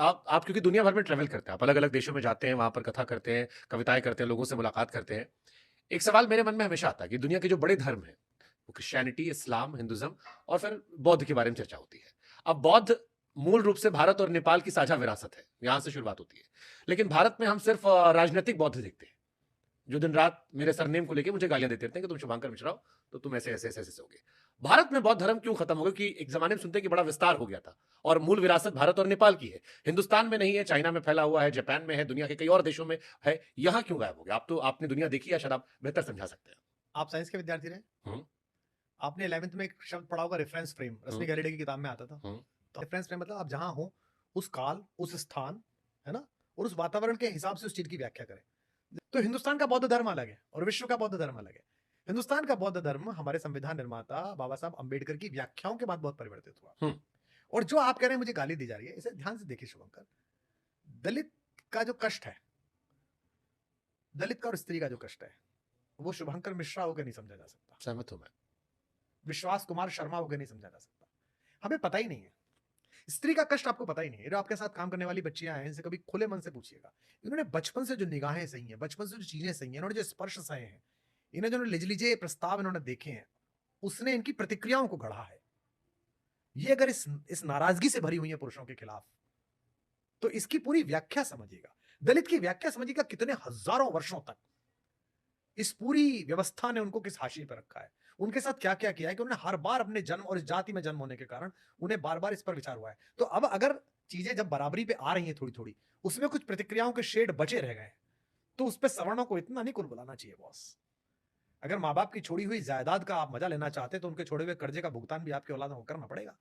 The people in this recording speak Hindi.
आप क्योंकि दुनिया भर में ट्रैवल करते हैं, आप अलग-अलग देशों में जाते हैं, वहाँ पर कथा करते हैं, कविताएँ करते हैं, लोगों से मुलाकात करते हैं। एक सवाल मेरे मन में हमेशा आता है कि दुनिया के जो बड़े धर्म हैं, वो क्रिश्चियनिटी, इस्लाम, हिंदुइज़्म और फिर बौद्ध के बारे में चर्चा होती है। अब बौद्ध मूल रूप से भारत और नेपाल की साझा विरासत है, यहाँ से शुरुआत होती है। लेकिन भारत में हम सिर्फ राजनीतिक बौद्ध देखते हैं, जो दिन-रात मेरे सरनेम को लेके मुझे गालियाँ देते रहते हैं कि तुम शुभंकर मिश्रा हो, तो तुम ऐसे होगे। भारत में बौद्ध धर्म क्यों खत्म हो गया? कि एक ज़माने में सुनते हैं कि बड़ा विस्तार हो गया था और मूल विरासत भारत और नेपाल की है। हिंदुस्तान में नहीं है, चाइना में फैला हुआ है, जापान में है, दुनिया के कई और देशों में है। यहाँ क्यों गायब हो गया? आपने दुनिया देखी है, शायद आप बेहतर समझा सकते हैं। आप साइंस के विद्यार्थी रहे? हुँ, आपने 11th में एक शब्द पढ़ा होगा, रेफरेंस फ्रेम, हुँ, रश्मि गैलेडी की किताब में आता था। हुँ, तो रेफरेंस फ्रेम मतलब आप जहाँ हो, उस काल, उस स्थान, है ना? और उस वातावरण के हिसाब से उस चीज़ की व्याख्या करें। तो हिंदुस्तान का बौद्ध धर्म अलग है और विश्व का बौद्ध धर्म अलग है। हिंदुस्तान का बौद्ध धर्म हमारे संविधान निर्माता बाबा साहब अम्बेडकर की व्याख्याओं के बाद बहुत परिवर्तित हुआ। हुँ, और जो आप कह रहे हैं मुझे गाली दी जा रही है, इसे ध्यान से देखिए शुभंकर। दलित का जो कष्ट है, दलित का और स्त्री का जो कष्ट है, वो शुभंकर मिश्रा होकर नहीं समझा जा सकता, सहमत हूँ मैं। विश्वास कुमार शर्मा होकर नहीं समझा जा सकता। हमें पता ही नहीं है, स्त्री का कष्ट आपको पता ही नहीं है। जो आपके साथ काम करने वाली बच्चियां हैं, इनसे कभी खुले मन से पूछिएगा, इन्होंने बचपन से जो निगाहें सही हैं, बचपन से जो चीजें सही हैं, इन्होंने जो स्पर्श सहे हैं, इन्हें जो लिजलीजे प्रस्ताव इन्होंने देखे हैं, उसने इनकी प्रतिक्रियाओं को गढ़ा है। ये अगर इस नाराजगी से भरी हुई है पुरुषों के खिलाफ, तो इसकी पूरी व्याख्या समझिएगा, दलित की व्याख्या समझिएगा। कितने हजारों वर्षों तक इस पूरी व्यवस्था ने उनको किस हाशिए पर रखा है, उनके साथ क्या क्या किया है कि उन्होंने हर बार अपने जन्म और इस जाति में जन्म होने के कारण उन्हें बार बार इस पर विचार हुआ है। तो अब अगर चीजें जब बराबरी पे आ रही हैं थोड़ी थोड़ी, उसमें कुछ प्रतिक्रियाओं के शेड बचे रह गए, तो उस पर सवर्णों को इतना नहीं कुल बुलाना चाहिए बॉस। अगर माँ बाप की छोड़ी हुई जायदाद का आप मजा लेना चाहते तो उनके छोड़े हुए कर्जे का भुगतान भी आपकी औलाद को करना पड़ेगा।